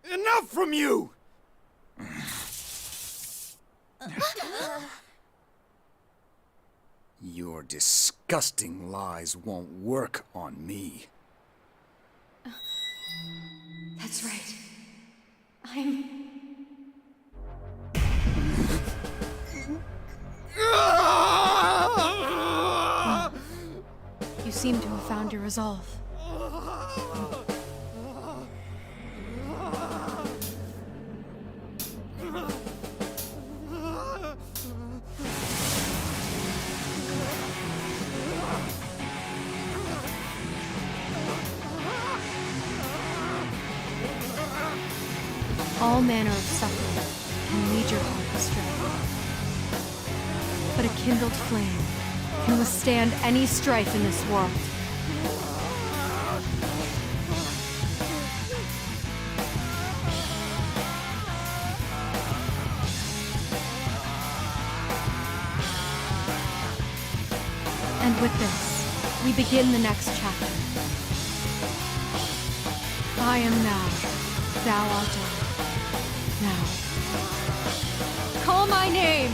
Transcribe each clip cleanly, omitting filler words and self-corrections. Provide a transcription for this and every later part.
Enough from you! Your disgusting lies won't work on me. That's right. I'm... You seem to have found your resolve. All manner of suffering can lead your heart astray. But a kindled flame can withstand any strife in this world. And with this, we begin the next chapter. I am now, thou art I. Now, call my name!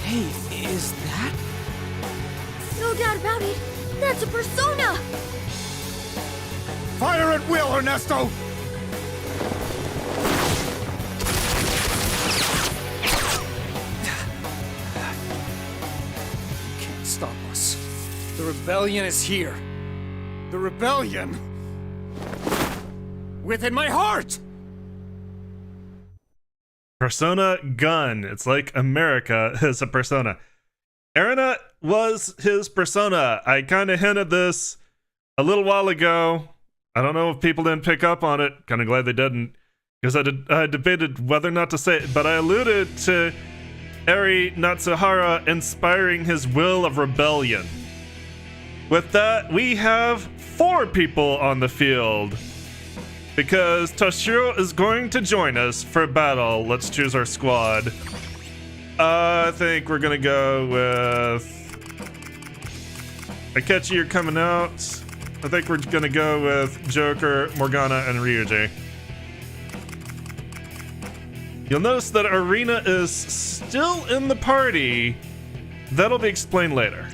Hey, is that? No doubt about it. That's a persona! Fire at will, Ernesto! You can't stop us. The rebellion is here. The rebellion within my heart! Persona gun. It's like America is a persona. Erina was his persona. I kind of hinted this a little while ago. I don't know if people didn't pick up on it. Kind of glad they didn't, because I debated whether or not to say it, but I alluded to Eri Natsuhara inspiring his will of rebellion. With that, we have 4 people on the field, because Toshiro is going to join us for battle. Let's choose our squad. I think we're gonna go with Akechi. You're coming out. I think we're gonna go with Joker, Morgana, and Ryuji. You'll notice that Erina is still in the party. That'll be explained later.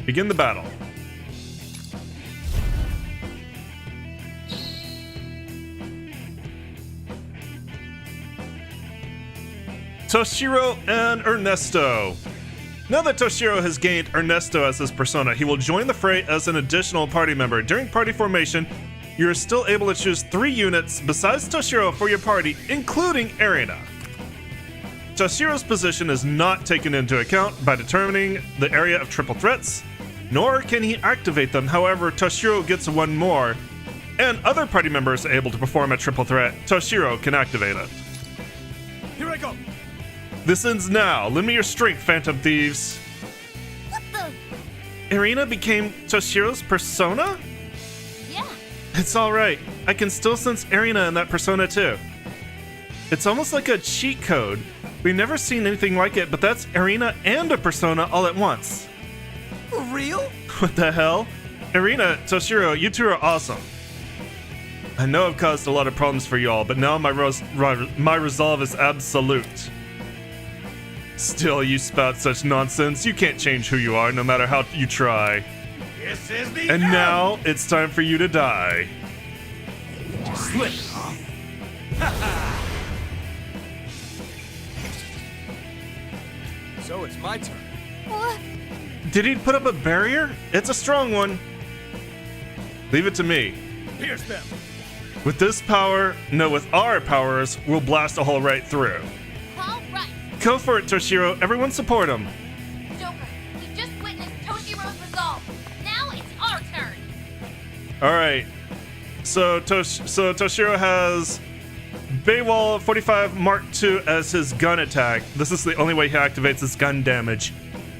Begin the battle. Toshiro and Ernesto. Now that Toshiro has gained Ernesto as his persona, he will join the fray as an additional party member. During party formation, you're still able to choose 3 units besides Toshiro for your party, including Erina. Toshiro's position is not taken into account by determining the area of triple threats, nor can he activate them. However, Toshiro gets 1 more, and other party members are able to perform a triple threat. Toshiro can activate it. Here I go! This ends now. Lend me your strength, Phantom Thieves. What the? Erina became Toshiro's persona? Yeah. It's alright. I can still sense Erina in that persona too. It's almost like a cheat code. We've never seen anything like it, but that's Erina and a persona all at once. For real? What the hell? Erina, Toshiro, you two are awesome. I know I've caused a lot of problems for y'all, but now my resolve is absolute. Still, you spout such nonsense. You can't change who you are, no matter how you try. This is the And now, it's time for you to die. Slip, huh? So it's my turn. What? Did he put up a barrier? It's a strong one. Leave it to me. Pierce them. With this power, no, with our powers, we'll blast a hole right through. All right. Go for it, Toshiro. Everyone support him. Joker, we just witnessed Toshiro's resolve. Now it's our turn. All right. So Toshiro has Baywall 45 Mark II as his gun attack. This is the only way he activates his gun damage.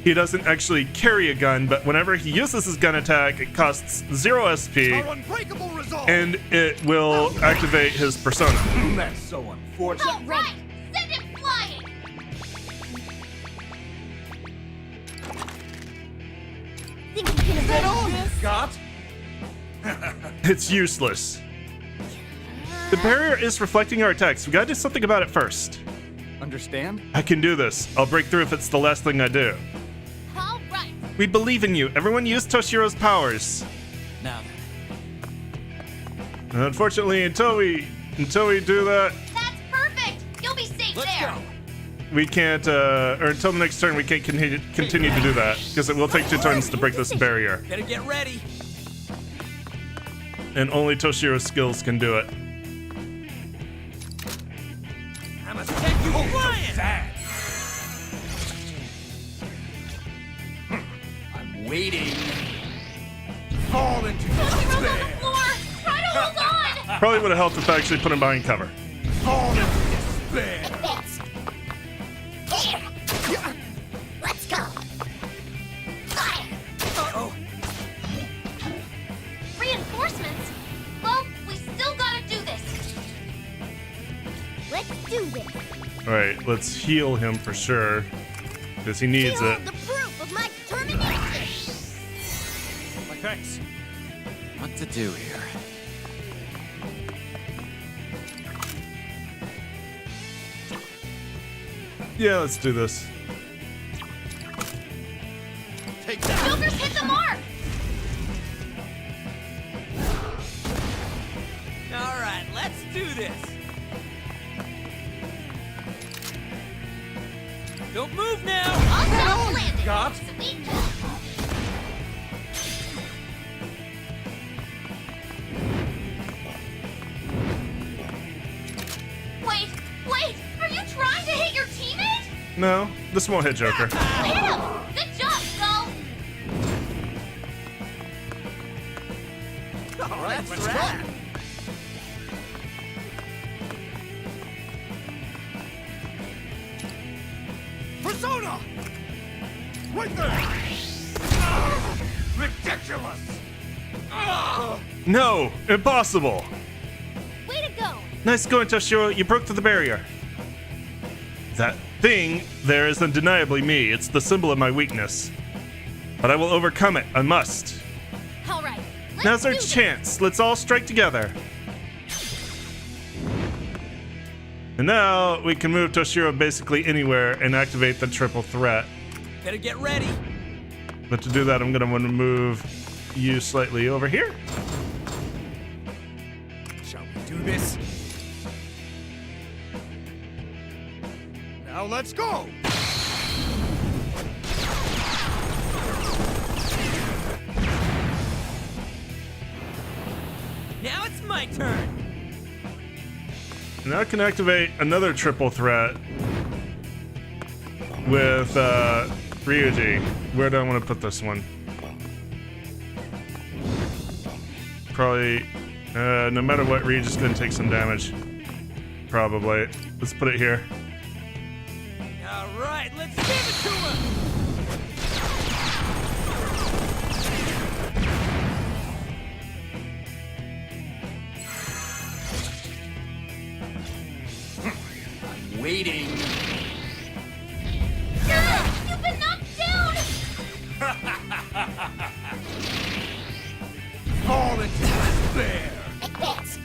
He doesn't actually carry a gun, but whenever he uses his gun attack, it costs 0 SP, Our unbreakable resolve. and it will activate his persona. That's so unfortunate. All right, send it flying. Think you can avoid this? Got? It's useless. The barrier is reflecting our attacks. We gotta do something about it first. Understand? I can do this. I'll break through if it's the last thing I do. All right. We believe in you. Everyone use Toshiro's powers. Now And unfortunately, until we do that, That's perfect. You'll be safe there. we can't, or until the next turn, we can't continue to do that, because it will take 2 turns to break this barrier. Better get ready. And only Toshiro's skills can do it. I must set you flying. Sad. I'm waiting. Fall into Tochiro's on the despair. floor. Try to hold on. Probably would have helped if I actually put him behind cover. Fall into despair. Advance. Here. Let's go. Fire. Uh-oh. Reinforcements? Well, we still gotta do this. Let's do this. Alright, let's heal him for sure, because he needs it. The proof of my determination. My thanks. What to do here? Yeah, let's do this. Take that. Joker's hit the mark. All right, let's do this. Don't move now. I'll soft landing. Got? Sweet. Wait, are you trying to hit your teammate? No, this won't hit Joker. Hit him! Good job, Skull! All right, That's let's right. go. Persona! Right there! Ah, ridiculous! Ah. No, impossible. Way to go! Nice going, Toshiro. You broke through the barrier. That thing there is undeniably me. It's the symbol of my weakness. But I will overcome it. I must. All right, Now's our do this. chance. Let's all strike together. And now we can move Toshiro basically anywhere and activate the triple threat. Better get ready. But to do that, I'm going to want to move you slightly over here. Shall we do this? Now let's go! Now it's my turn. Now I can activate another triple threat with Ryuji. Where do I want to put this one? Probably, no matter what, Ryuji's going to take some damage. Probably. Let's put it here. All right, let's give it to him. I'm waiting. You've been knocked down! Fall into despair! Advance.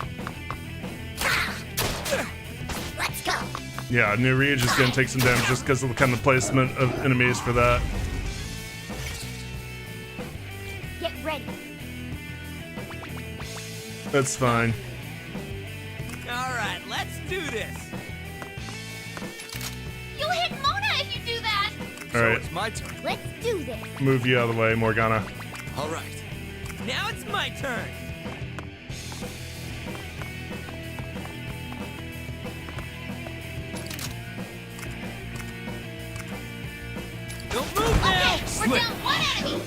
Let's go! Yeah, I knew Ryuji's going to take some damage just because of the kind of placement of enemies for that. Get ready. That's fine. All right, let's do this. You'll hit Mona if you do that! All right, It's my turn. Let's do this. move you out of the way, Morgana. All right. Now it's my turn. Don't move now. Okay, we're down one enemy!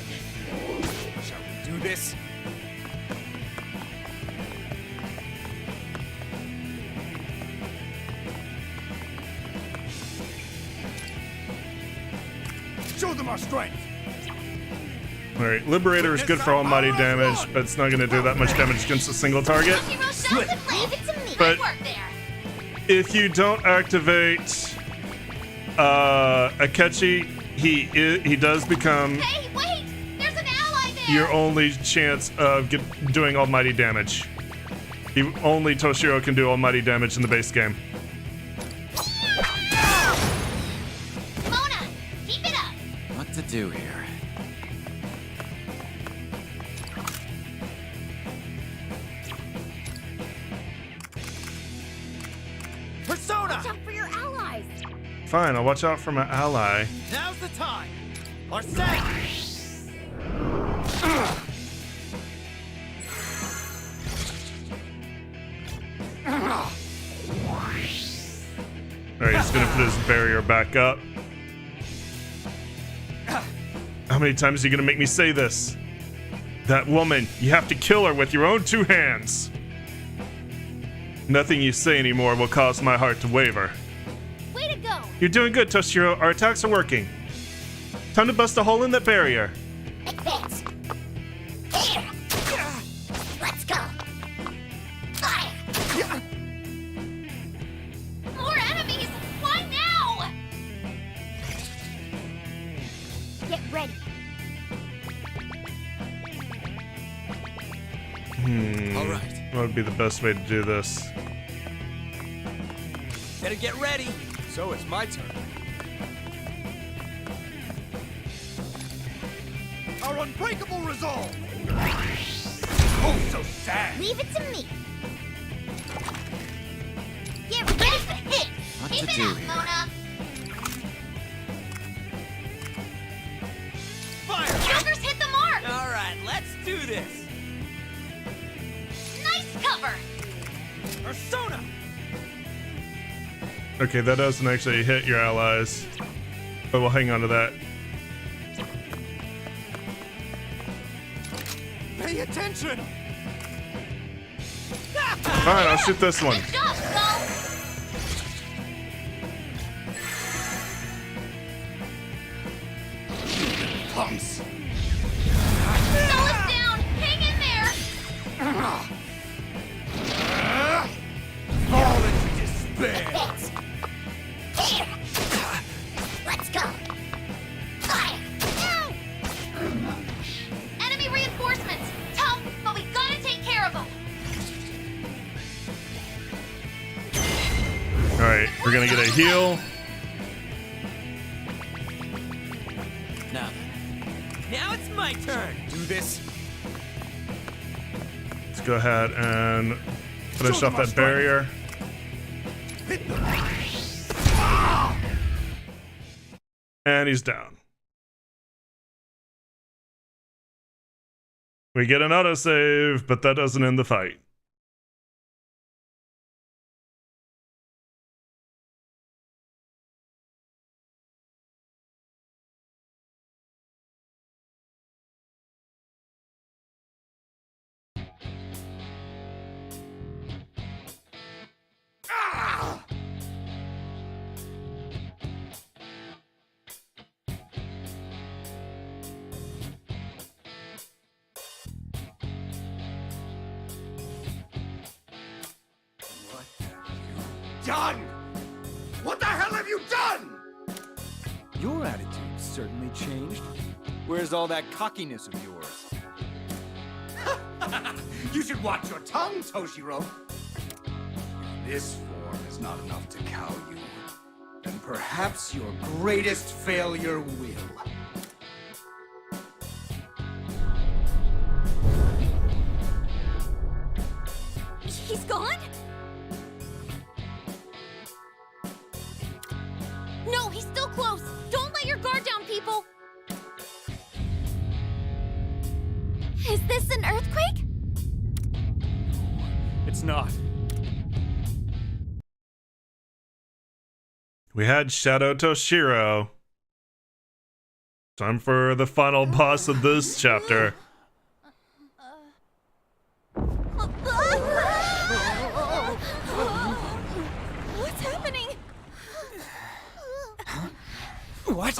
Shall we do this? Show them our strength. Alright, Liberator is good for almighty damage, but it's not going to do that much damage against a single target. Leave it to me. But Work there. if you don't activate Akechi, he does become Hey, wait! There's an ally there! your only chance of doing almighty damage. Only Toshiro can do almighty damage in the base game. Mona, keep it up! What to do here? Persona! Watch out for your allies! Fine, I'll watch out for my ally. Now's the time! Arsene! Alright, he's gonna put his barrier back up. How many times are you gonna make me say this? That woman, you have to kill her with your own two hands. Nothing you say anymore will cause my heart to waver. Way to go! You're doing good, Toshiro. Our attacks are working. Time to bust a hole in that barrier. Advance! Here! Let's go! Fire! More enemies! Why now? Get ready! All right. What would be the best way to do this? Better get ready. So it's my turn. Our unbreakable resolve. Oh, so sad. Leave it to me! Get ready to hit! What Keep to it do up, here? Mona! Fire! Joggers hit the mark! All right, let's do this. Nice cover! Persona! Okay, that doesn't actually hit your allies, but we'll hang on to that. Pay attention. Fine, I'll shoot this one. Good job, Skull! Punks. Skull is down! Hang in there! Fall into despair. Hit! Here! Let's go! Fire! Enemy reinforcements! Tough, but we gotta take care of them! Alright, we're gonna get a heal. Now it's my turn. Do this. Let's go ahead and finish Show off them our that barrier. Hit them. And he's down. We get an autosave, but that doesn't end the fight. Done. What the hell have you done? Your attitude certainly changed. Where's all that cockiness of yours? You should watch your tongue, Toshiro. If this form is not enough to cow you, then perhaps your greatest failure will. He's gone? No, he's still close! Don't let your guard down, people! Is this an earthquake? It's not. We had Shadow Toshiro. Time for the final boss of this chapter. What's happening? What?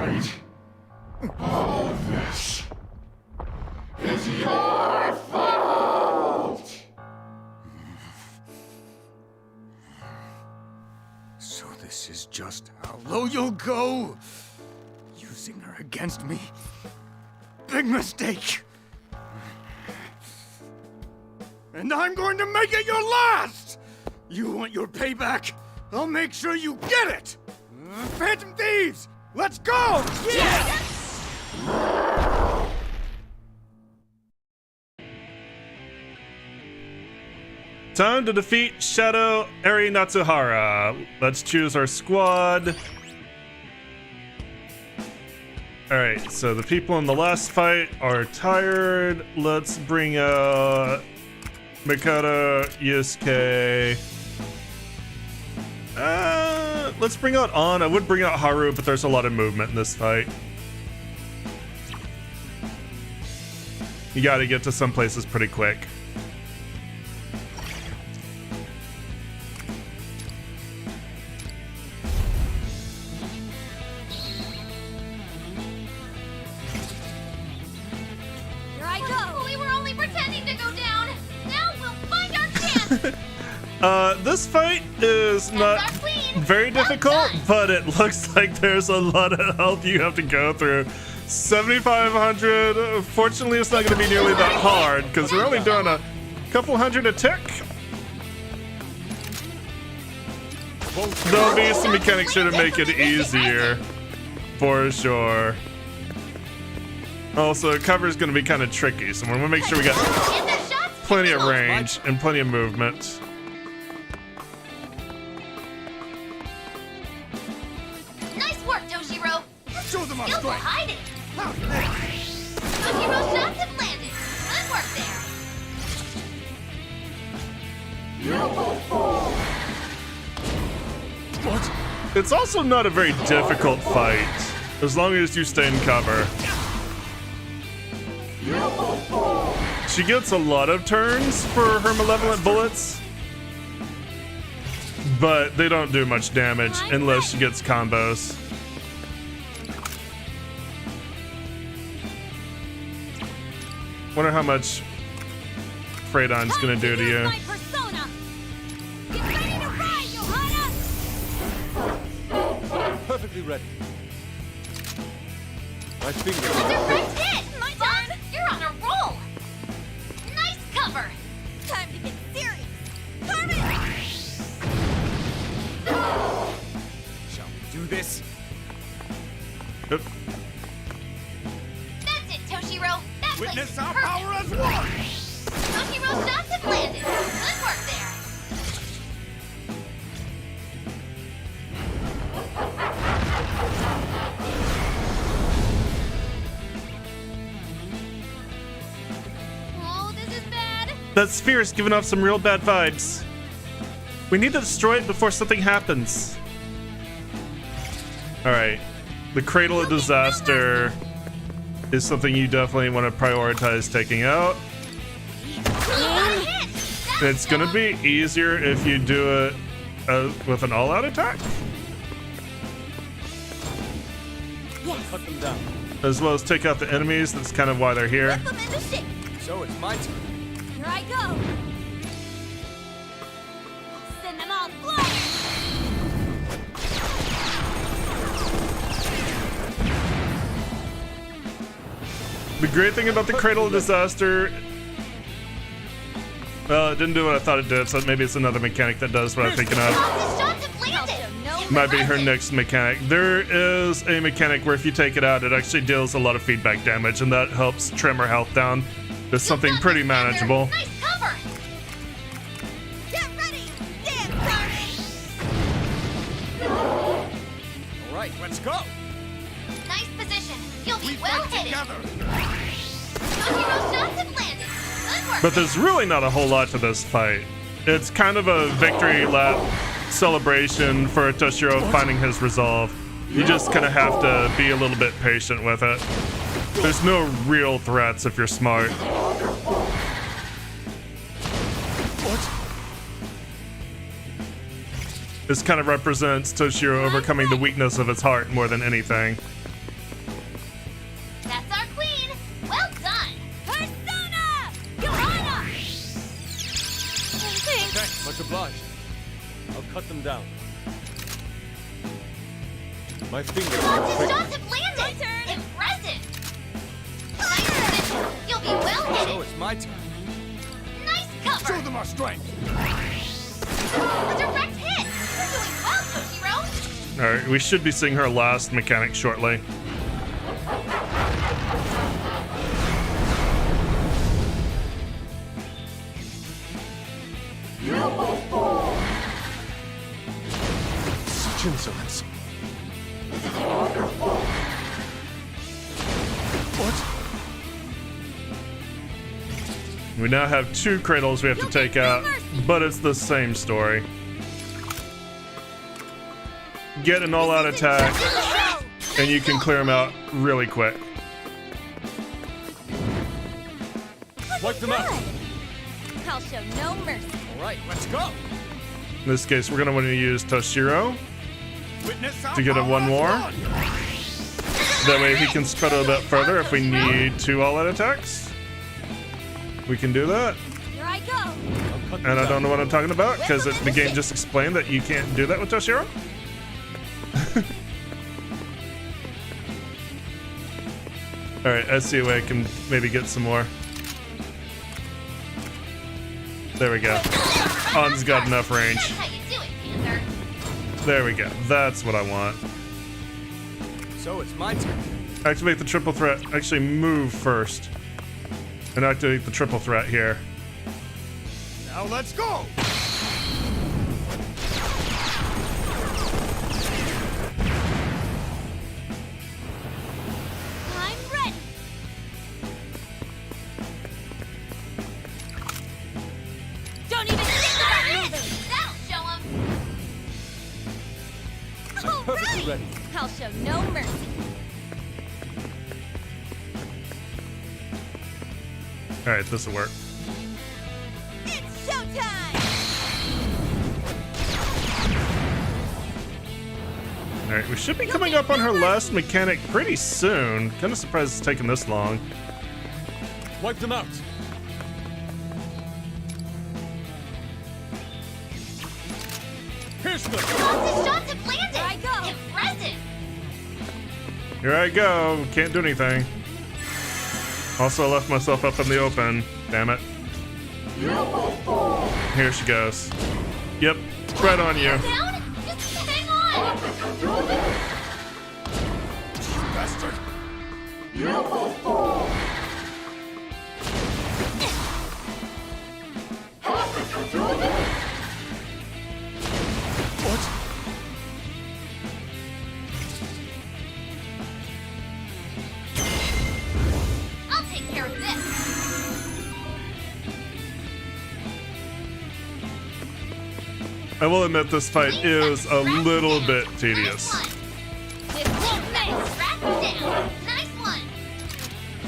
right. All of this is your fault! So this is just how low you'll go? Using her against me? Big mistake! And I'm going to make it your last! You want your payback? I'll make sure you get it! Phantom Thieves! Let's go! Yeah! Time to defeat Shadow Eri Natsuhara. Let's choose our squad. Alright, so the people in the last fight are tired. Let's bring out Mikado, Yusuke. Let's bring out An. I would bring out Haru, but there's a lot of movement in this fight. You gotta get to some places pretty quick. Here I go. We were only pretending to go down. Now we'll find our chance. This fight is not Our queen. very difficult, but it looks like there's a lot of health you have to go through. 7,500. Fortunately, it's not going to be nearly that hard because we're only doing a couple hundred a tick. There'll be some mechanics here to make it easier, for sure. Also, cover is going to be kind of tricky, so we're going to make sure we got In the shots. plenty of range and plenty of movement. Nice work, Toshiro. Show them our Skillful strength! hiding. How's that? Toshiro's shots have landed. Good work there. What? It's also not a very difficult fight, as long as you stay in cover. She gets a lot of turns for her malevolent bullets, but they don't do much damage unless she gets combos. Wonder how much Freydon's gonna do to you. My persona. Get ready to ride, Johanna. Perfectly ready. My fingers. Direct hit. My turn. You're on a roll. Nice cover. Time to get serious. Carmen. Shall we do this? Oop. That's it, Toshiro. That place Witness is our perfect. power as one! Toshiro's shots have landed. Good work there. Oh, this is bad. That sphere is giving off some real bad vibes. We need to destroy it before something happens. Alright. The Cradle of Disaster is something you definitely want to prioritize taking out. It's gonna be easier if you do it with an all-out attack, Cut them down. as well as take out the enemies. That's kind of why they're here. Whip 'em into shape. So it's my turn. Here I go. Send them all flying. The great thing about the Cradle of Disaster, well, it didn't do what I thought it did, so maybe it's another mechanic that does what I'm thinking of. His shots have landed. Might be her next mechanic. There is a mechanic where if you take it out, it actually deals a lot of feedback damage, and that helps trim her health down to something pretty manageable. Nice cover. Get ready. Stand, Carmen. All right, let's go. Nice position. You'll be We well fight hidden. together! Toshiro's shots have landed. Good work. But there's really not a whole lot to this fight. It's kind of a victory lap celebration for Toshiro finding his resolve. You just kind of have to be a little bit patient with it. There's no real threats if you're smart. What? This kind of represents Toshiro overcoming the weakness of his heart more than anything. Thanks, much obliged. I'll cut them down. My fingers His are quick. shots have landed! Impressive! Nice position. You'll be well So hidden. it's my turn. Nice cover! Show them our strength. A direct hit! You're doing well, Toshiro! All right, we should be seeing her last mechanic shortly. Such insolence. What? We now have 2 cradles we have to take out, but it's the same story. Get an all-out attack, and you can clear them out really quick. Wipe them out. I'll show no mercy. All right, let's go. In this case, we're gonna want to use Toshiro Witness our to get a power 1 of more. blood. That way he can spread a bit further if we need 2 all-out attacks. We can do that. Here I go. I'll cut them And I down. don't know what I'm talking about because the game just explained that you can't do that with Toshiro. Alright, I see a way I can maybe get some more. There we go. On's got enough range. That's how you do it, Panther. There we go. That's what I want. So it's my turn. Activate the triple threat. Actually, move first. And activate the triple threat here. Now let's go. I'm ready. Don't even think about moving. That'll show him. I'm perfectly ready. I'll show no mercy. Alright, this will work. It's showtime. Alright, we should be coming up on her last mechanic pretty soon. Kind of surprised it's taking this long. Wipe them out. Here's the. Lots of shots have landed. Here I go. Impressive. Here I go. Can't do anything. Also, I left myself up in the open. Damn it. Here she goes. Yep, right on you. Down. Just hang on. Bastard. What? I'll take care of this. I will admit this fight is a little bit tedious. Nice one. This won't nice. Track down. Nice one.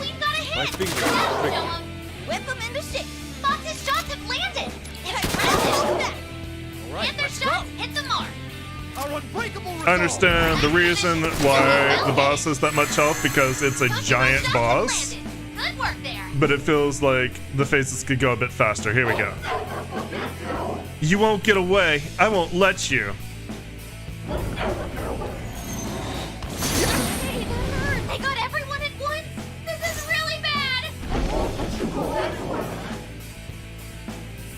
We've got a hit. My fingers That'll are quick. show him. Whip him into shape. Fox's shots have landed. Impressive. All right, And their let's shots go. hit the mark. Our unbreakable resolve. I understand the reason why the boss has that much health because it's a Fox's giant shots have boss, landed. Good work there. but it feels like the phases could go a bit faster. Here we go. You won't get away. I won't let you. Hey, that hurt. They got everyone at once. This is really bad.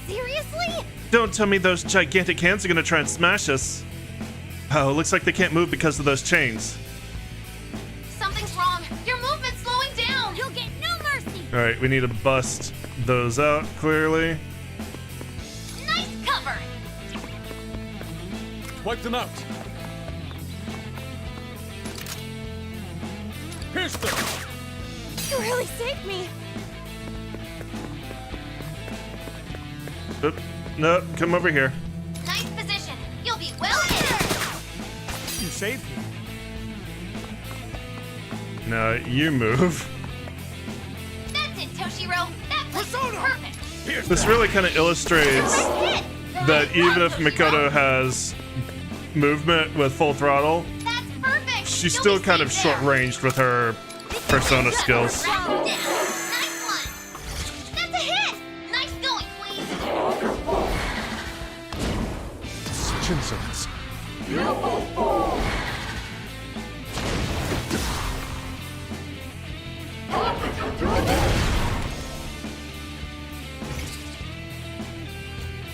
Seriously? Don't tell me those gigantic hands are gonna try and smash us. Oh, looks like they can't move because of those chains. Something's wrong. Your movement's slowing down. You'll get no mercy. All right, we need to bust those out clearly. Nice cover. Wipe them out. Here's the. You really saved me. Oop, no, come over here. Nice position. You'll be well hidden. You saved me. Now you move. That's it, Toshiro. That was perfect. Here's This really kind of illustrates Nice hit. that Nice even work, if Toshiro. Mikoto has movement with full throttle, That's perfect. she's You'll still be kind of safe short there. ranged with her persona skills. Track down. Nice one. That's a hit. Nice going, Queen. protection zones.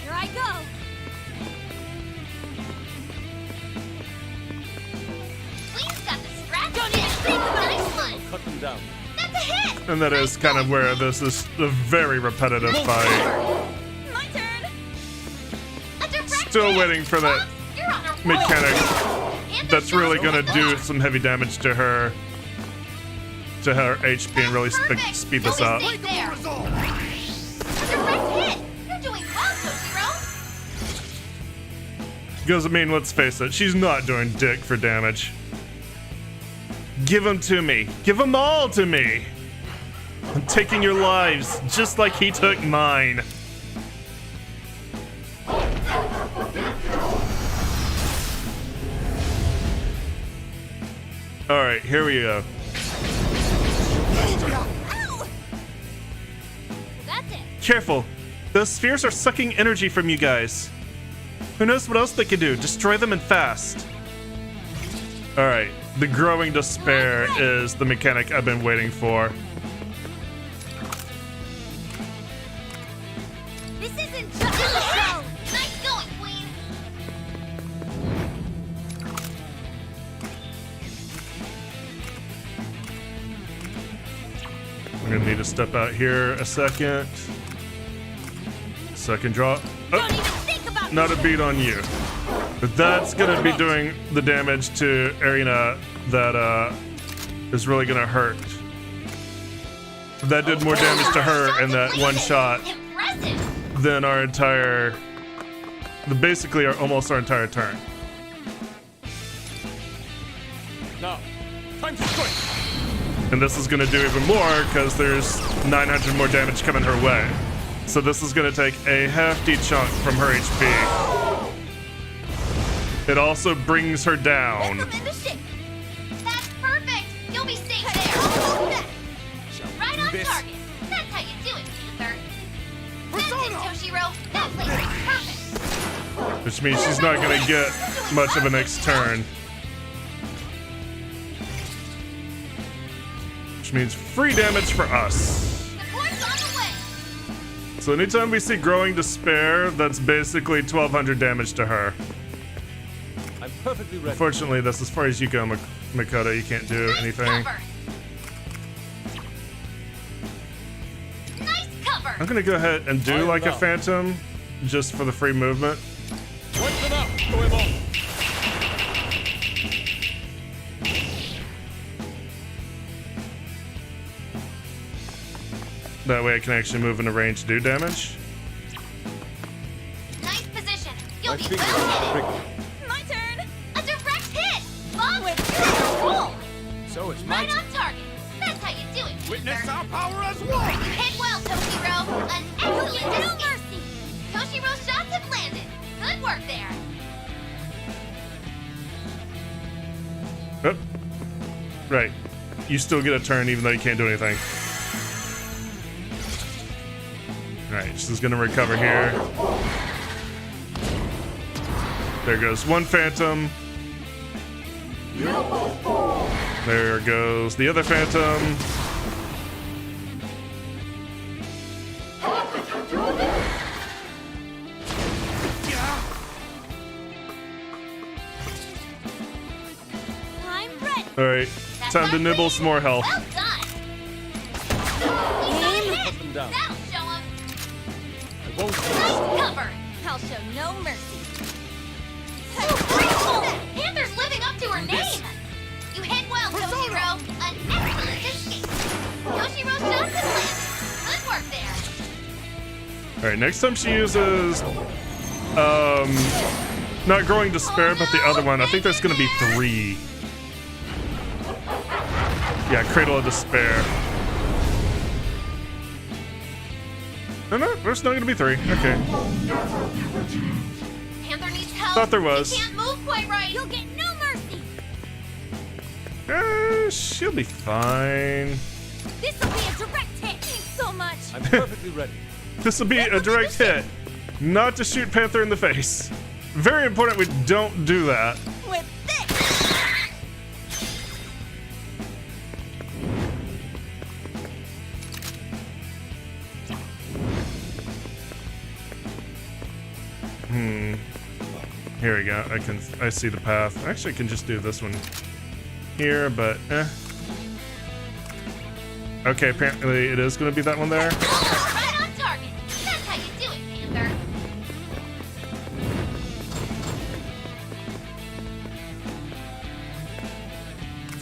Here I go. Queen's got the scratch. Don't even think about it. Nice one. Cut them down. That's a hit. And that is kind of where this is a very repetitive fight. My turn. A direct Still hit. waiting for that You're on a roll. mechanic And that's the really shot's gonna do locked. some heavy damage to her HP and really Perfect. speed this You'll up. be safe there. A direct hit. You're doing well, Toshiro. Because, I mean, let's face it, she's not doing dick for damage. Give them to me. Give them all to me. I'm taking your lives, just like he took mine. Alright, here we go. Ow! That's it. Careful. Those spheres are sucking energy from you guys. Who knows what else they can do? Destroy them and fast. Alright, the growing despair is the mechanic I've been waiting for. This isn't just a show. Nice going, Queen. I'm gonna need to step out here a second. Second drop. Don't Oh, even think about not a beat on you. But that's gonna be doing the damage to Arena that is really gonna hurt. That did more damage to her in that one shot Impressive. than our entire, basically almost our entire turn. Now, time to strike. And this is gonna do even more because there's 900 more damage coming her way. So this is gonna take a hefty chunk from her HP. It also brings her down. Welcome into shape. That's perfect. You'll be safe there. Right on this. target. That's how you do it, Panther. That's it, Toshiro. That place is perfect. Which means she's not gonna get much of a next turn. Which means free damage for us. The point's on the way. So anytime we see growing despair, that's basically 1200 damage to her. I'm perfectly ready. Unfortunately, that's as far as you go, Makoto. You can't do Nice anything. cover. Nice cover. I'm gonna go ahead and do like a phantom, just for the free movement. What's it up? Going on. That way I can actually move into range to do damage. Nice position. You'll My be fingers well are hit. prickly. My turn. A direct hit. Bob, you're on a roll. So it's my Right turn. on target. That's how you do it, Witness Panther. our power as one! You hit well, Toshiro. An excellent no mercy. Toshiro's shots have landed. Good work there. Oh. Right. You still get a turn even though you can't do anything. Alright, she's gonna recover here. There goes one phantom. There goes the other phantom. I'm ready. Alright, time to nibble some more health. Well done. He's got a hit. them down. That'll show him. I won't. Nice cover. I'll show no mercy. Oh, Panther's living up to her name. You hit well, Toshiro. An excellent escape. Toshiro's shots have landed. Good work there. Alright, next time she uses not growing despair, but the other one, I think there's gonna be 3. Yeah, Cradle of Despair. No, there's not gonna be 3. Okay. Panther needs help. Thought there was. He can't move quite right. You'll get no mercy. She'll be fine. This'll be a direct hit. Thanks so much. I'm perfectly ready. This will be a direct hit. Not to shoot Panther in the face. very important we don't do that. With this. Here we go. I see the path. Actually, I can just do this one here, but Okay, apparently it is going to be that one there. Right on target. That's how you do it, Panther.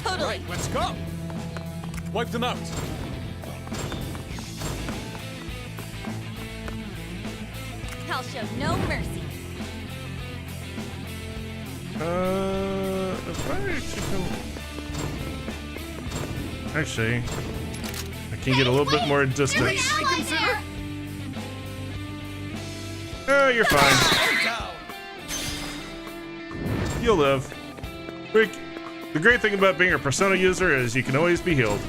Totally. Right, let's go. Wipe them out. I'll show no mercy. If I actually I can get a little bit more distance. Oh, you're fine. You'll live. The great thing about being a Persona user is you can always be healed.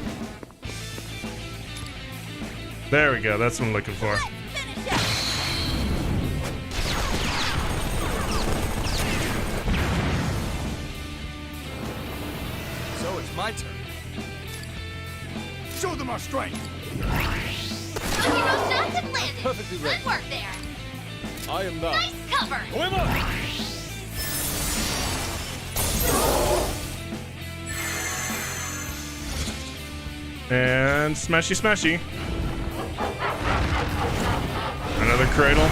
There we go. That's what I'm looking for. So it's my turn. Show them our strength. Hero shots have landed. Perfectly ready. Good work there. I am the Nice cover. Oema! And smashy smashy. Another cradle.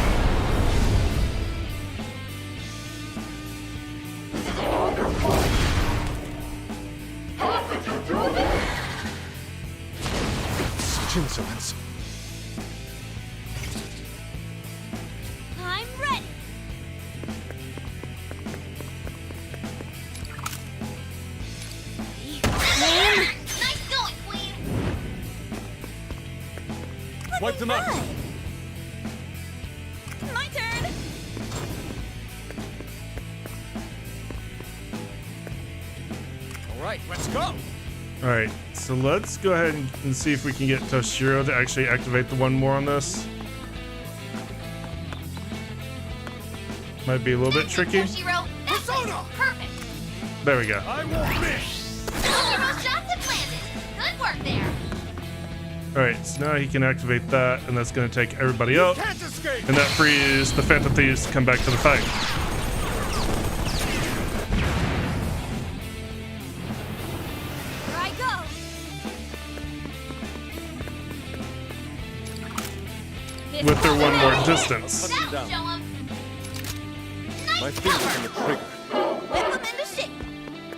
Such insolence. I'm ready. Nice going, Queen. Wipe them out. My turn. All right, let's go. All right, so let's go ahead and see if we can get Toshiro to actually activate the one more on this. Might be a little bit tricky. Toshiro, that's perfect. There we go. I won't miss. Toshiro shots have landed. Good work there. All right, so now he can activate that, and that's going to take everybody out, Can't escape. and that frees the Phantom Thieves to come back to the fight. Here I go. With their one more distance. That'll show 'em. My Nice fingers on cover. the trigger. Whip 'em into shape.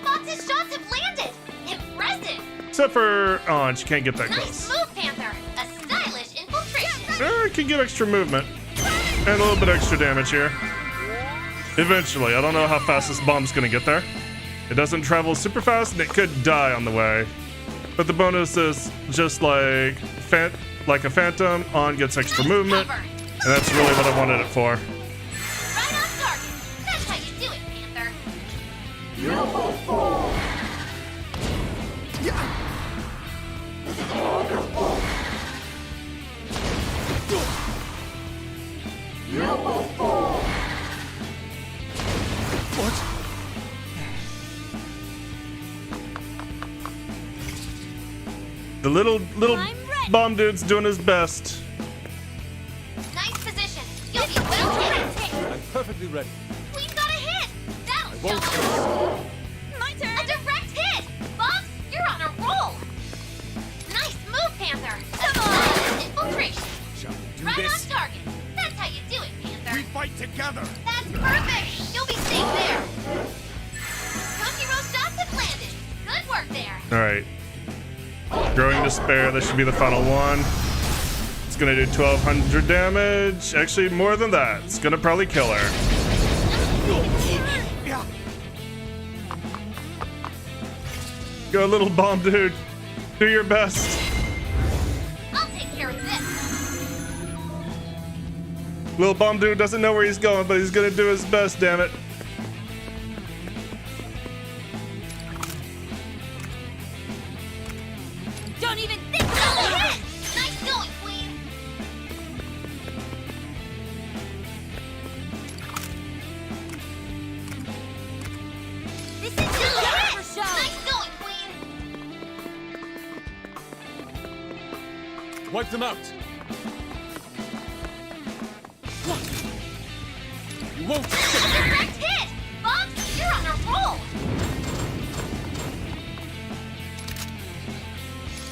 Fox's shots have landed. Impressive. Except for, oh, and she can't get that Nice close. move, Panther. A stylish infiltration. I can get extra movement and a little bit extra damage here. Eventually, I don't know how fast this bomb's gonna get there. It doesn't travel super fast, and it could die on the way. But the bonus is just like a phantom. On gets extra movement, Cover. and that's really what I wanted it for. Right on target. That's how you do it, Panther. The little I'm ready. bomb dude's doing his best. Nice position. You'll be well hit. I'm perfectly ready. We've got a hit. That'll Won't show miss. 'em. My turn. A direct hit. Box, you're on a roll. Nice move, Panther. A stylish infiltration. Shall we do Right this? on target. That's how you do it, Panther. We fight together. That's perfect. You'll be safe there. Toshiro shots have landed. Good work there. All right. Growing Despair, that should be the final one. It's gonna do 1200 damage. Actually, more than that. It's gonna probably kill her. Yeah. Go, little bomb dude. Do your best. I'll take care of this. Little bomb dude doesn't know where he's going, but he's gonna do his best, damn it. Don't even think about it. Nice going, Queen. Wipe them out! What? You won't escape! Direct hit! Bumps, you're on a roll!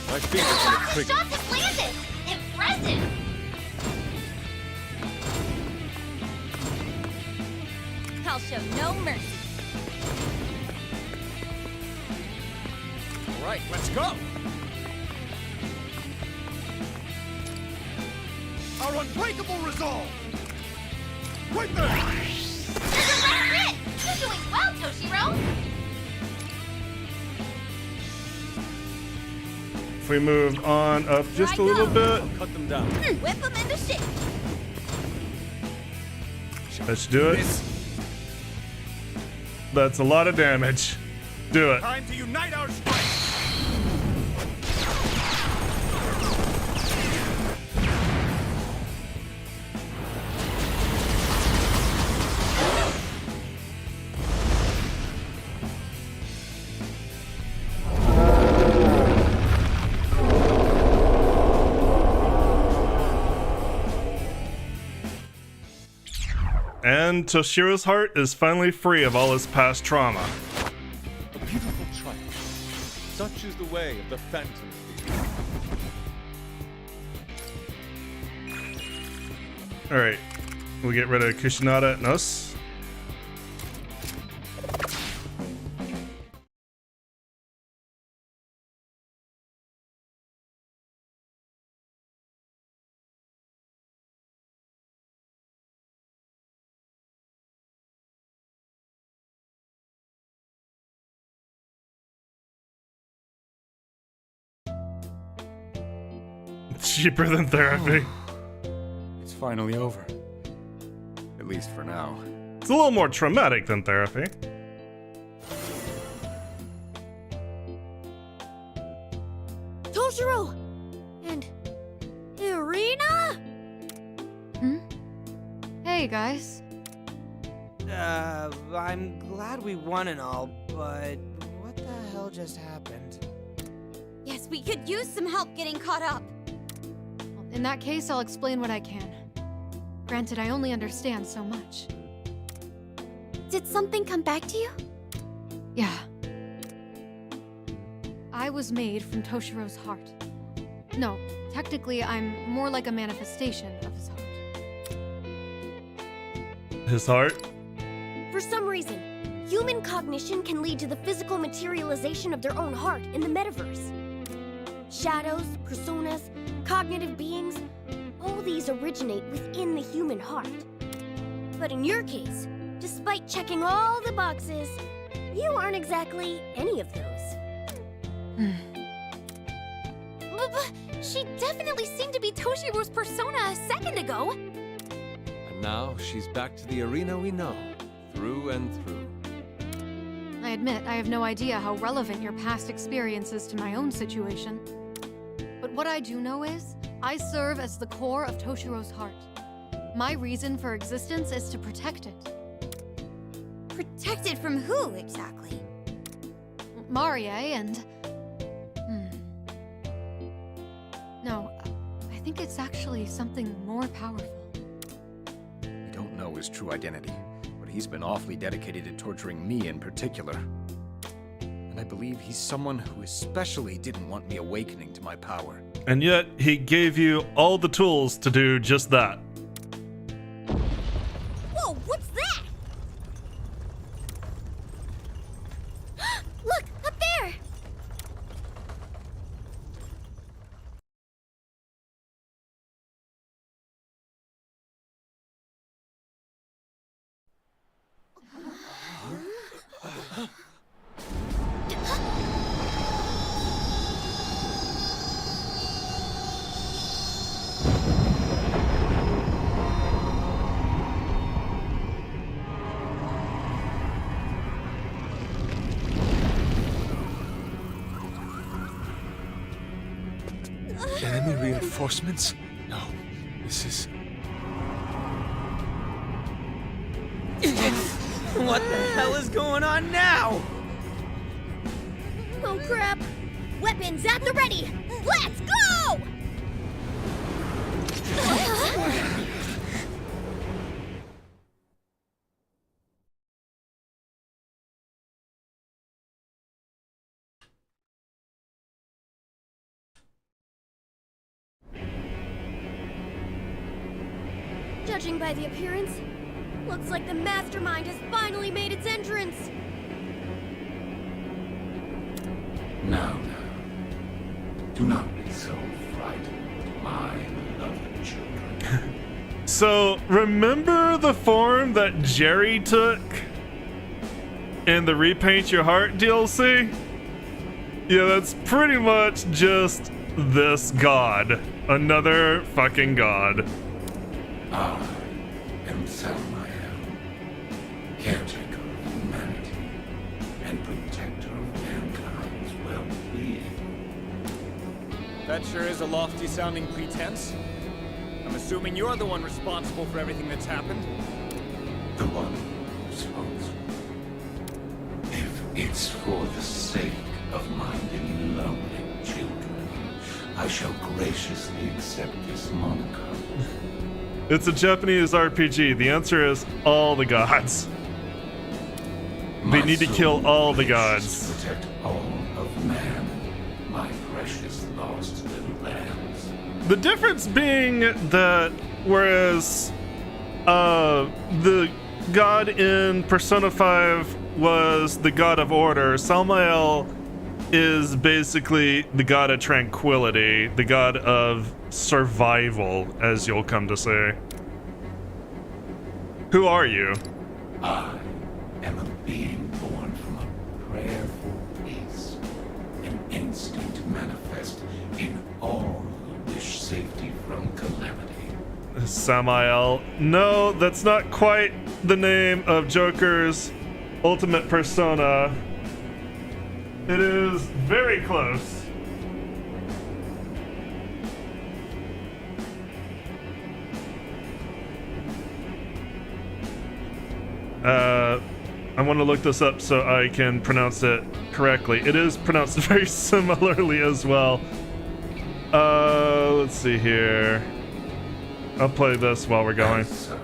My fingers Lots are of trigger. shots have landed! Impressive! I'll show no mercy. All right, let's go! Our unbreakable resolve! Right there! There's a red hit! You're doing well, Toshiro! If we move on up just a little bit, Cut them down. Whip them into shape! that should do it. That's a lot of damage. Do it. Time to unite our strength! And Toshiro's heart is finally free of all his past trauma. A beautiful triumph. Such is the way of the Phantom Thief. Alright, we'll get rid of Kushinada and us. It's cheaper than therapy. It's finally over. At least for now. It's a little more traumatic than therapy. Toshiro! And Irina? Hey, guys. I'm glad we won and all, but what the hell just happened? Yes, we could use some help getting caught up. Well, in that case, I'll explain what I can. Granted, I only understand so much. Did something come back to you? Yeah. I was made from Toshiro's heart. No, technically, I'm more like a manifestation of his heart. His heart? For some reason, human cognition can lead to the physical materialization of their own heart in the metaverse. Shadows, personas, cognitive beings, all these originate within the human heart. But in your case, despite checking all the boxes, you aren't exactly any of those. But she definitely seemed to be Toshiro's persona a second ago. And now she's back to the arena we know, through and through. I admit, I have no idea how relevant your past experience is to my own situation. But what I do know is, I serve as the core of Toshiro's heart. My reason for existence is to protect it. Protected from who, exactly? Marie and... No, I think it's actually something more powerful. We don't know his true identity, but he's been awfully dedicated to torturing me in particular. And I believe he's someone who especially didn't want me awakening to my power. And yet, he gave you all the tools to do just that. Whoa, what's that? Look, up there! Enemy reinforcements? No, this is... What the hell is going on now? Oh crap! Weapons at the ready! Let's go! Judging by the appearance, looks like the mastermind has finally made its entrance. Now, do not be so frightened, my beloved children. So, remember the form that Jerry took in the Repaint Your Heart DLC? Yeah, that's pretty much just this god. Another fucking god. I am Samael, caretaker of humanity and protector of mankind's well-being. That sure is a lofty-sounding pretense. I'm assuming you're the one responsible for everything that's happened. The one responsible. If it's for the sake of my beloved children, I shall graciously accept this moniker. It's a Japanese RPG. The answer is all the gods. They need to kill all the gods. Protect all of man, my precious lost little lambs. The difference being that whereas the god in Persona 5 was the god of order, Samael is basically the god of tranquility, the god of survival, as you'll come to say. Who are you? I am a being born from a prayer for peace, an instinct manifest in all who wish safety from calamity. Samael. No, that's not quite the name of Joker's ultimate persona. It is very close. I want to look this up so I can pronounce it correctly. It is pronounced very similarly as well. Let's see here. I'll play this while we're going. As such,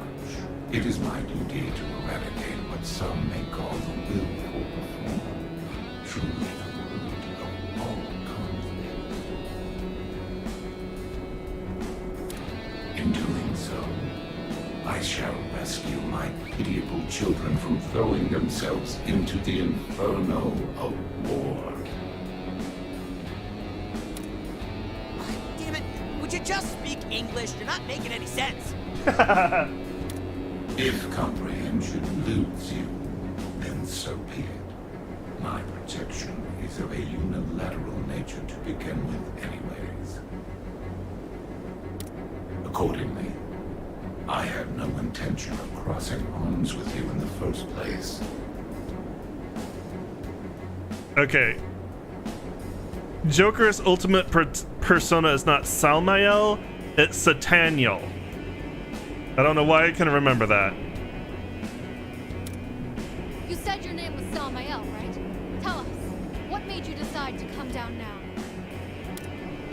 it is my duty to eradicate what some may call the willful reform, truly the root of all conflict. In doing so, I shall rescue my pitiable children from throwing themselves into the inferno of war. Damn it! Would you just speak English? You're not making any sense. If comprehension eludes you, then so be it. My protection is of a unilateral nature to begin with anyways. Accordingly, I had no intention of crossing arms with you in the first place. Okay. Joker's ultimate persona is not Samael, it's Sataniel. I don't know why I can remember that. You said your name was Samael, right? Tell us, what made you decide to come down now?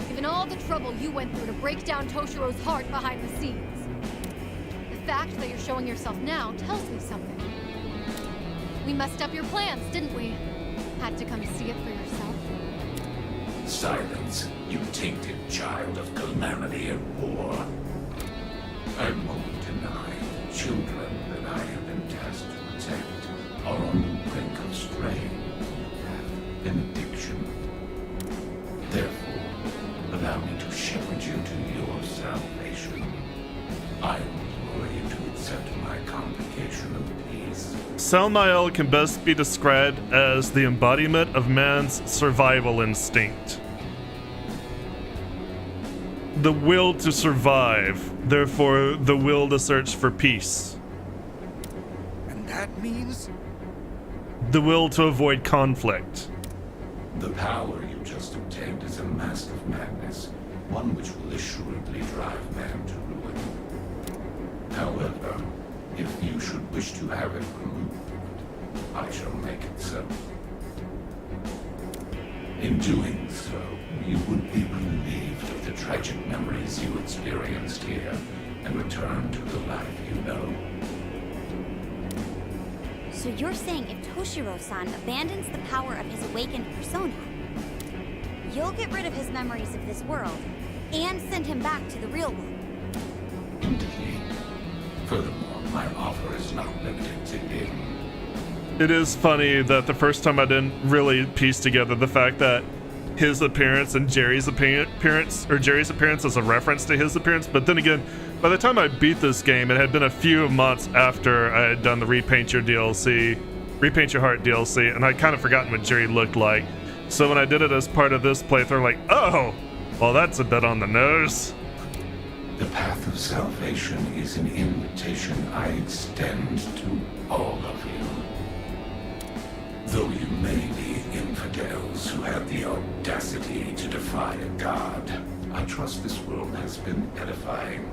Given all the trouble you went through to break down Toshiro's heart behind the scenes, the fact that you're showing yourself now tells me something. We messed up your plans, didn't we? Had to come see it for yourself. Silence, you tainted child of calamity and war. I won't deny the children that I have been tasked to protect are on the brink of straying path benediction. Therefore, allow me to shepherd you to your salvation. I implore you to accept my convocation of peace. Samael can best be described as the embodiment of man's survival instinct. The will to survive, therefore the will to search for peace. And that means? The will to avoid conflict. The power you just obtained is a mask of madness, one which will assuredly drive man to ruin. However, if you should wish to have it removed, I shall make it so. In doing so, you would be relieved of the tragic memories you experienced here and return to the life you know. So you're saying if Toshiro-san abandons the power of his awakened persona, you'll get rid of his memories of this world and send him back to the real world? Indeed. Furthermore, my offer is not limited to him. It is funny that the first time I didn't really piece together the fact that his appearance and Jerry's appearance, or Jerry's appearance as a reference to his appearance, but then again, by the time I beat this game, it had been a few months after I had done the Repaint Your Heart DLC, and I'd kind of forgotten what Jerry looked like. So when I did it as part of this playthrough, like, oh, well, that's a bit on the nose. The path of salvation is an invitation I extend to all of you. Though you may be infidels who have the audacity to defy a god, I trust this world has been edifying.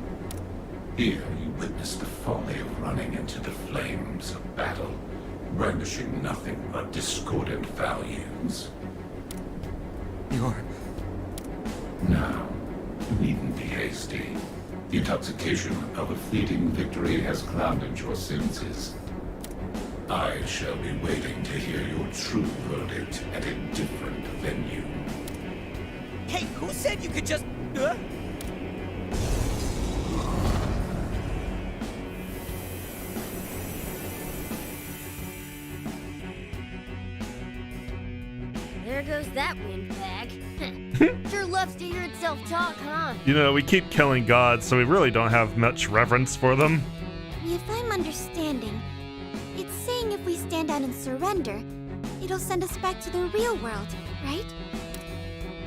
Here you witness the folly of running into the flames of battle, brandishing nothing but discordant values. Now, you needn't be hasty. The intoxication of a fleeting victory has clouded your senses. I shall be waiting to hear your true verdict at a different venue. Hey, who said you could just... There goes that windbag. Sure loves to hear itself talk, huh? You know, we keep killing gods, so we really don't have much reverence for them. If I'm understanding, it's saying if we stand down and surrender, it'll send us back to the real world, right?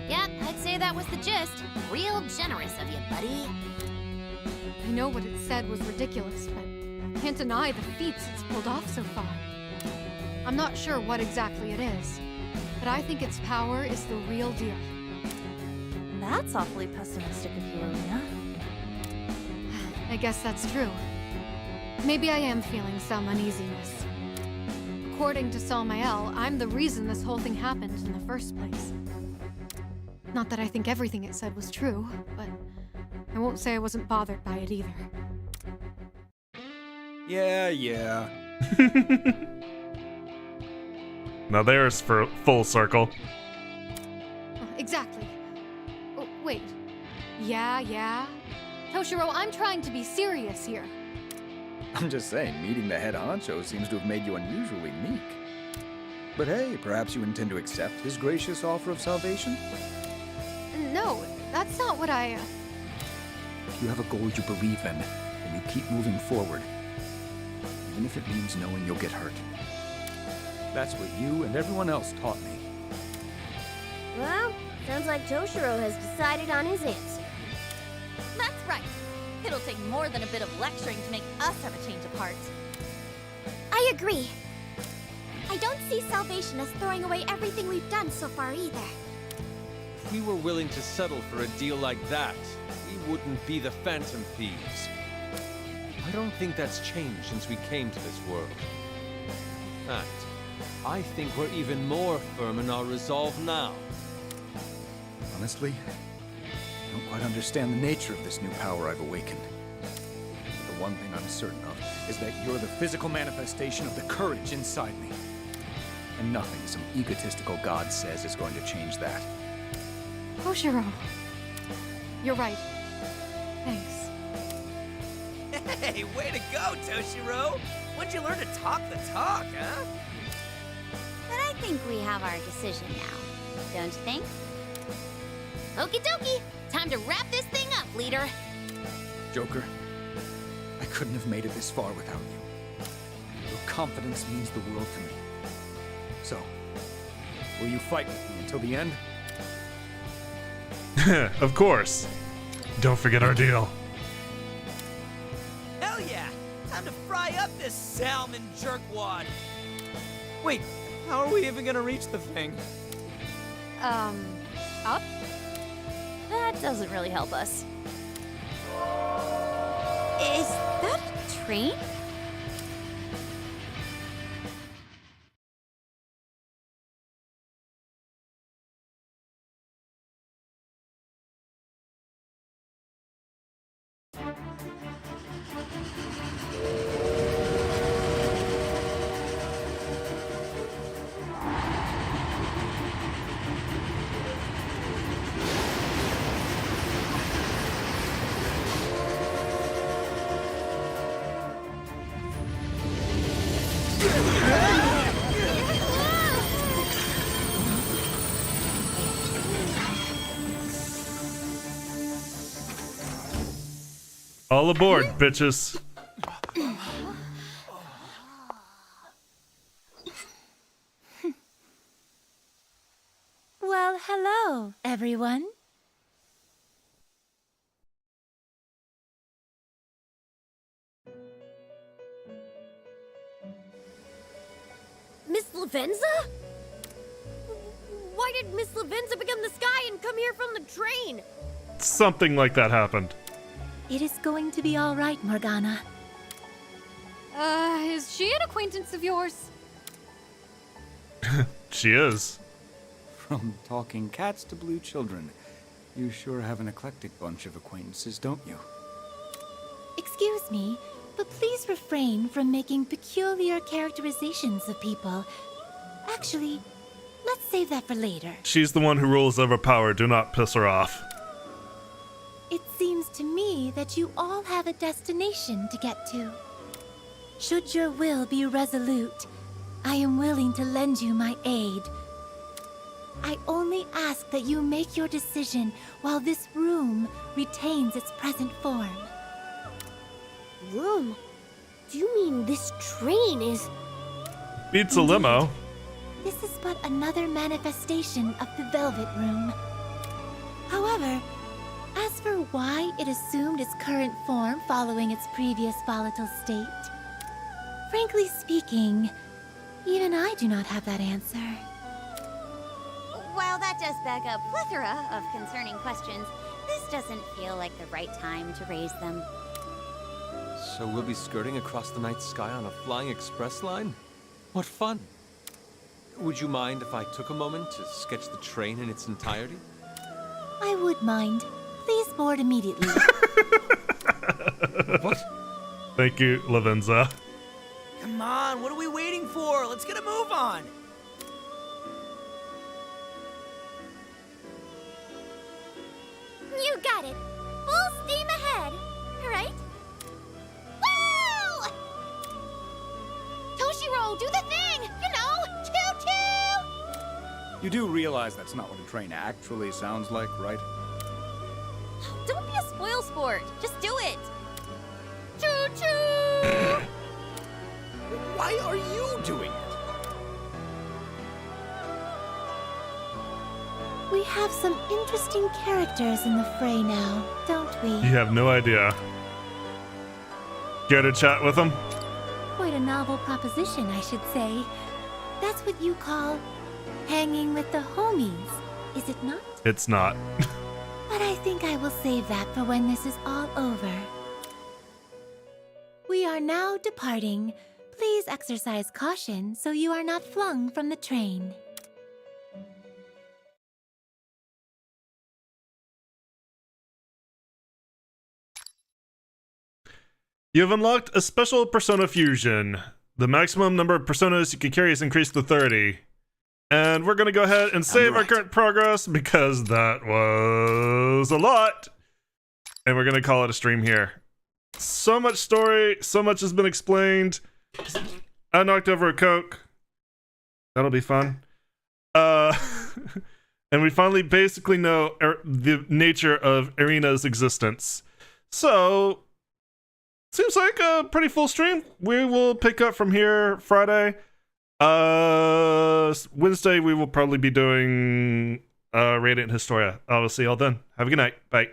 Yep, I'd say that was the gist. Real generous of you, buddy. I know what it said was ridiculous, but I can't deny the feats it's pulled off so far. I'm not sure what exactly it is, but I think its power is the real deal. That's awfully pessimistic of you, Alina. I guess that's true. Maybe I am feeling some uneasiness. According to Salmael, I'm the reason this whole thing happened in the first place. Not that I think everything it said was true, but I won't say I wasn't bothered by it either. Yeah. Now there's for full circle. Exactly. Oh, wait. Yeah. Toshiro, I'm trying to be serious here. I'm just saying, meeting the head honcho seems to have made you unusually meek. But hey, perhaps you intend to accept his gracious offer of salvation? No, that's not what I... You have a goal you believe in, and you keep moving forward. Even if it means knowing you'll get hurt. That's what you and everyone else taught me. Well, sounds like Toshiro has decided on his answer. That's right. It'll take more than a bit of lecturing to make us have a change of heart. I agree. I don't see salvation as throwing away everything we've done so far either. If we were willing to settle for a deal like that, we wouldn't be the Phantom Thieves. I don't think that's changed since we came to this world. In fact, I think we're even more firm in our resolve now. Honestly, I don't quite understand the nature of this new power I've awakened. But the one thing I'm certain of is that you're the physical manifestation of the courage inside me. And nothing some egotistical god says is going to change that. Toshiro. You're right. Thanks. Hey, way to go, Toshiro! When'd you learn to talk the talk, huh? But I think we have our decision now, don't you think? Okie dokie. Time to wrap this thing up, leader. Joker, I couldn't have made it this far without you. Your confidence means the world to me. So, will you fight with me until the end? Of course. Don't forget our deal. Hell yeah! Time to fry up this salmon jerkwad! Wait, how are we even gonna reach the thing? Up? That doesn't really help us. Is that a train? All aboard, bitches. Well, hello, everyone. Miss Lavenza? Why did Miss Lavenza become the sky and come here from the train? Something like that happened. It is going to be all right, Morgana. Is she an acquaintance of yours? She is. From talking cats to blue children, you sure have an eclectic bunch of acquaintances, don't you? Excuse me, but please refrain from making peculiar characterizations of people. Actually, let's save that for later. She's the one who rules over power. Do not piss her off. It seems to me that you all have a destination to get to. Should your will be resolute, I am willing to lend you my aid. I only ask that you make your decision while this room retains its present form. Room? Do you mean this train is... Beats a limo. This is but another manifestation of the Velvet Room. However, as for why it assumed its current form following its previous volatile state, frankly speaking, even I do not have that answer. While that does beg a plethora of concerning questions, this doesn't feel like the right time to raise them. So we'll be skirting across the night sky on a flying express line? What fun! Would you mind if I took a moment to sketch the train in its entirety? I would mind. Please board immediately. What? Thank you, Lavenza. Come on, what are we waiting for? Let's get a move on. You got it. Full steam ahead. Right? Woo! Toshiro, do the thing! You know, choo-choo! You do realize that's not what a train actually sounds like, right? Don't be a spoil sport. Just do it. Choo-choo! Why are you doing it? We have some interesting characters in the fray now, don't we? You have no idea. Care to chat with them? Quite a novel proposition, I should say. That's what you call hanging with the homies, is it not? It's not. But I think I will save that for when this is all over. We are now departing. Please exercise caution so you are not flung from the train. You have unlocked a special persona fusion. The maximum number of personas you can carry is increased to 30. And we're going to go ahead and save our current progress because that was a lot. And we're going to call it a stream here. So much story, so much has been explained. I knocked over a Coke. That'll be fun. And we finally basically know the nature of Irina's existence. So, seems like a pretty full stream. We will pick up from here Friday. Wednesday we will probably be doing Radiant Historia. I will see y'all then. Have a good night. Bye.